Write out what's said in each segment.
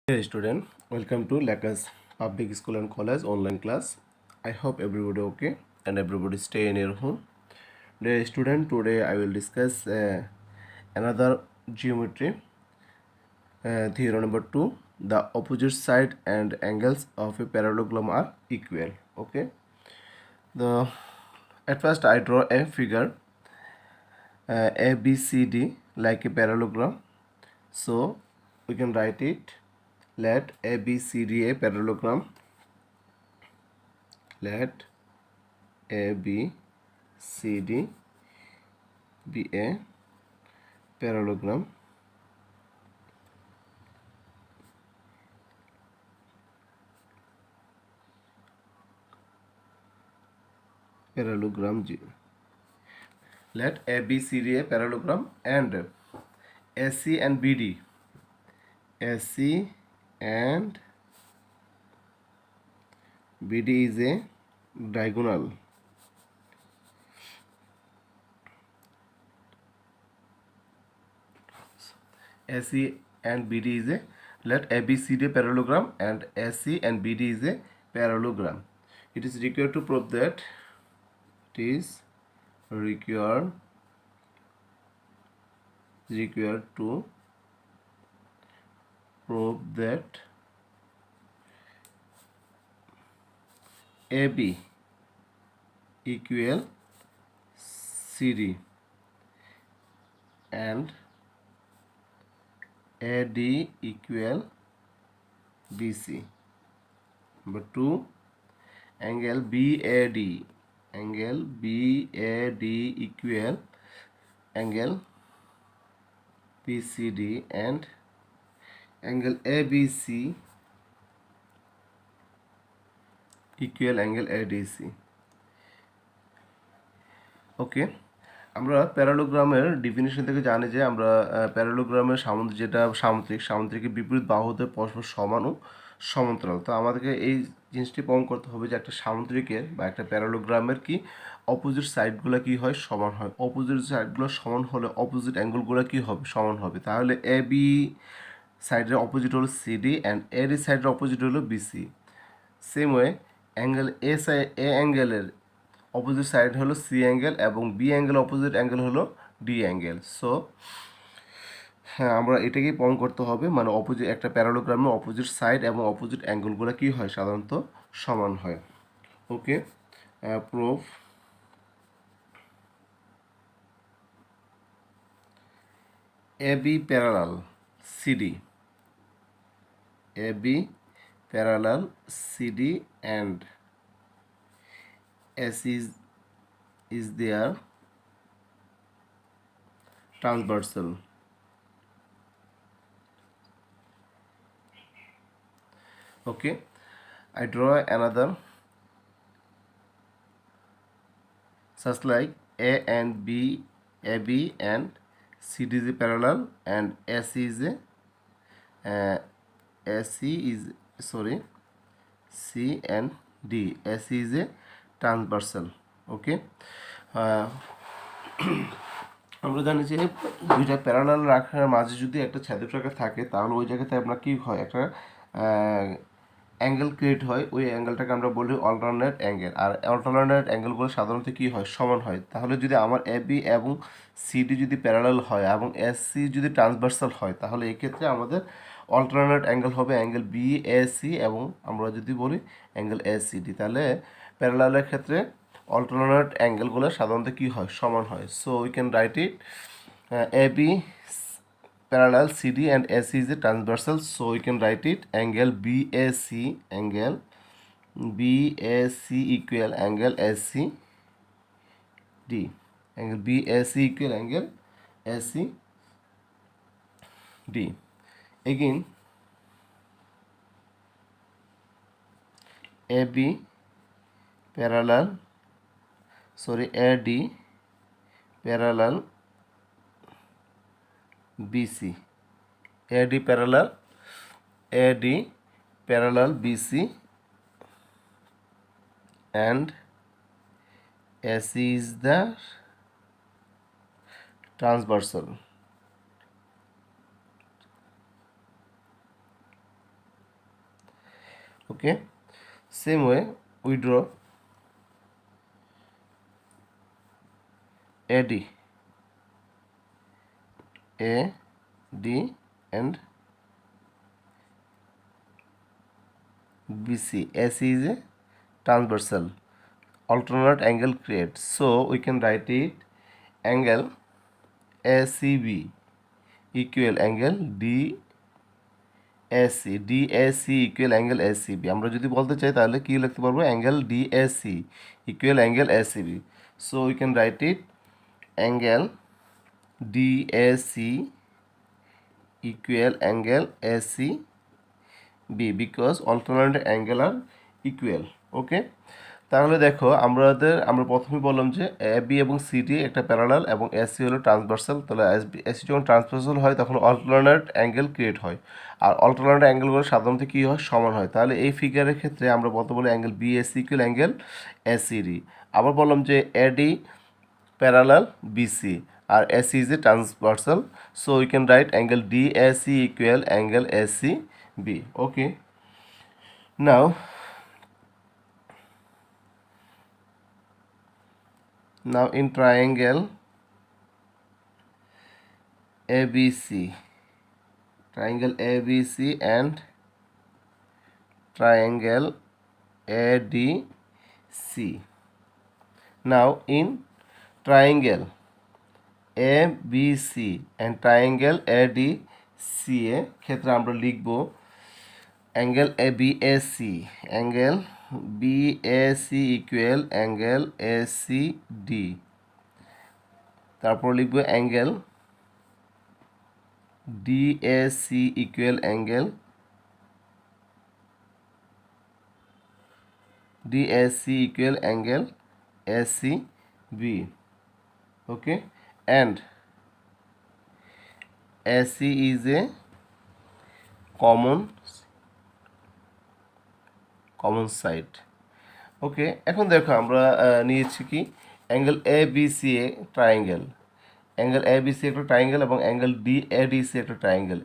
Dear student, welcome to Lakas Public School and College online class. I hope everybody okay and everybody stay in your home. Dear student, today I will discuss another geometry theorem number 2. The opposite side and angles of a parallelogram are equal. Okay. The at first I draw a figure ABCD like a parallelogram. So we can write it. Let ABCD a parallelogram. Let A B C D be a parallelogram. Parallelogram G. Let A B C D a parallelogram and AC and BD. AC and BD is a diagonal. AC and BD is a let ABCD a parallelogram and AC and BD is a parallelogram. It is required to prove that it is required to prove that AB equal CD and AD equal BC. Number 2, angle BAD equal angle BCD and angle ABC equal angle ADC. ওকে, আমরা প্যারালোগ্রামের definition থেকে জানি যে আমরা প্যারালোগ্রামের সামুদ্রিকের বিপরীত বাহুদের পরস্পর সমান ও সমান্তরাল। তো আমাদেরকে এই জিনিসটি প্রমাণ করতে হবে যে একটা সামুদ্রিকের বা একটা প্যারালোগ্রামের কি অপোজিট সাইডগুলো কি হয়, সমান হয়। অপোজিট সাইডগুলো সমান হলে অপোজিট অ্যাঙ্গেলগুলো কি হবে, সমান হবে। তাহলে এ বি সাইডের অপোজিট হলো সিডি অ্যান্ড এডি সাইডের অপোজিট হলো BC. Same way angle A অ্যাঙ্গেলের অপোজিট সাইড হলো সি অ্যাঙ্গেল এবং বি অ্যাঙ্গেল অপোজিট অ্যাঙ্গেল হলো ডি অ্যাঙ্গেল। সো হ্যাঁ, আমরা এটাকেই প্রমাণ করতে হবে, মানে অপোজিট একটা প্যারালোগ্রামের অপোজিট সাইড এবং অপোজিট অ্যাঙ্গেলগুলো কী হয়, সাধারণত সমান হয়। Okay, proof AB parallel CD, AB parallel CD and S is their transversal. Okay, I draw another such like AB and CD is a parallel and AC is a C and D. AC is a transversal. Okay. আমরা জানি যে দুইটা parallel রাখার মাঝে যদি একটা ছেদক রেখা থাকে তাহলে ওই জায়গাতে আপনার কি হয়, একটা অ্যাঙ্গেল ক্রিয়েট হয়। ওই অ্যাঙ্গেলটাকে আমরা বলি অল্টারনেট অ্যাঙ্গেল। আর অল্টারনেট অ্যাঙ্গেলগুলো সাধারণত কী হয়, সমান হয়। তাহলে যদি আমার এবি এবং সিডি যদি প্যারালাল হয় এবং এসসি যদি ট্রান্সভার্সাল হয় তাহলে এক্ষেত্রে আমাদের অল্টারনেট অ্যাঙ্গেল হবে অ্যাঙ্গেল বিএসি এবং আমরা যদি বলি অ্যাঙ্গেল এসিডি। তাহলে প্যারালালের ক্ষেত্রে অল্টারনেট অ্যাঙ্গেলগুলো সাধারণত কী হয়, সমান হয়। So we can right it AB parallel CD and AC is a transversal, so we can write it angle BAC equal angle SCD. Angle BAC equal angle SCD. Again AD parallel BC, AD parallel BC and AC is the transversal. Okay, same way we draw AD and BC. AC is a transversal alternate angle creates, so we can write it angle ACB equal angle DAC equal angle ACB. আমরা যদি বলতে চাই তাহলে কি লিখতে পারবো, angle DAC equal angle ACB. So we can write it angle DAC equal angle ACB because alternate angle are equal. ওকে, তাহলে দেখো আমরা প্রথমে বললাম যে এবি এবং সিডি একটা প্যারালাল এবং এসি হলো ট্রান্সভার্সাল। তাহলে এসি যখন ট্রান্সভার্সাল হয় তখন অল্টারনেট অ্যাঙ্গেল ক্রিয়েট হয়, আর অল্টারনেট অ্যাঙ্গেলগুলো সাধারণত কী হয়, সমান হয়। তাহলে এই ফিগারের ক্ষেত্রে আমরা বলতে বলি angle BAC equal angle ACD. আবার বললাম যে এডি প্যারালাল বিসি আর AC is a transversal, so we can write angle DAC equal angle AC B. Okay, now in triangle ABC and triangle ADC. Now in triangle ABC and triangle ADC এ ক্ষেত্রে আমরা লিখব angle ABAC equal angle ACD। তারপর লিখব angle DAC equal angle ACB. Okay, and AC is a common side. ওকে, এখন দেখো আমরা নিয়েছি কি angle A B C a triangle, angle A B C একটা ট্রায়াঙ্গেল এবং angle D A D C একটা ট্রায়াঙ্গেল।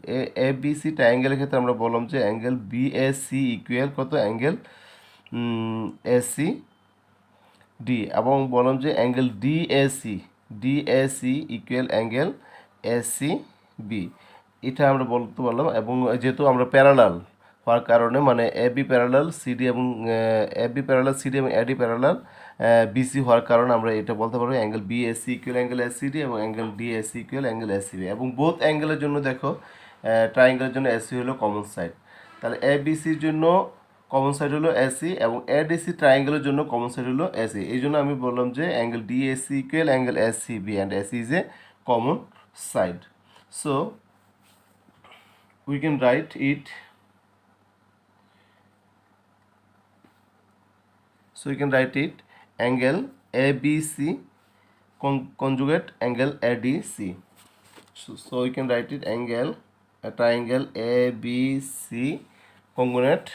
এ বি সি ট্রায়াঙ্গেলের ক্ষেত্রে আমরা বললাম যে angle B A C equal কত, অ্যাঙ্গেল এসি ডি, এবং বললাম যে angle D A C equal angle AC B. এটা আমরা বলতে পারলাম, এবং যেহেতু আমরা প্যারালাল হওয়ার কারণে মানে এবি প্যারালাল সিডি এবং এডি প্যারালাল বিসি হওয়ার কারণে আমরা এটা বলতে পারবো angle BSC equal angle SCD এবং angle DSC equal angle SCB. এবং বোথ অ্যাঙ্গেলের জন্য দেখো ট্রায়াঙ্গেলের জন্য এসি হলো কমন সাইড, তাহলে এবিসির জন্য কমন সাইড হলো এসি এবং এডিসি ট্রায়াঙ্গেলের জন্য কমন সাইড হলো এসি। এই জন্য আমি বললাম যে angle DSC equal angle SCB and AC is a common side. So we can write it, angle ABC conjugate angle ADC. So we can write it angle triangle ABC congruent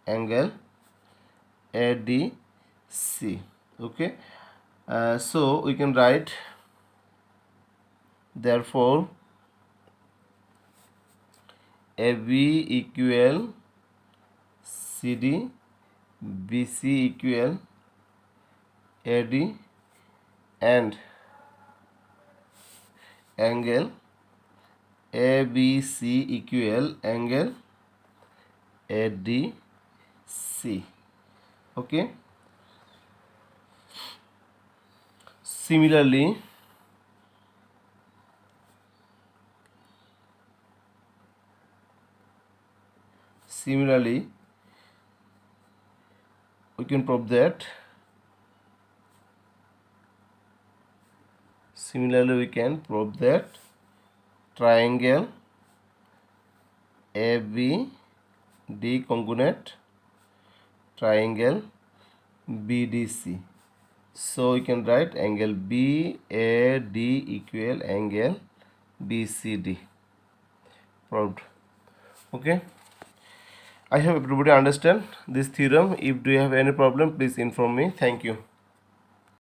angle ADC. Okay, so we can write therefore AB equal CD, BC equal AD and angle ABC equal angle ADC. Okay, similarly we can prove that triangle ABD congruent triangle BDC. So we can write angle BAD equal angle BCD. Proved. Okay, I hope everybody understand this theorem. If do you have any problem, please inform me. Thank you.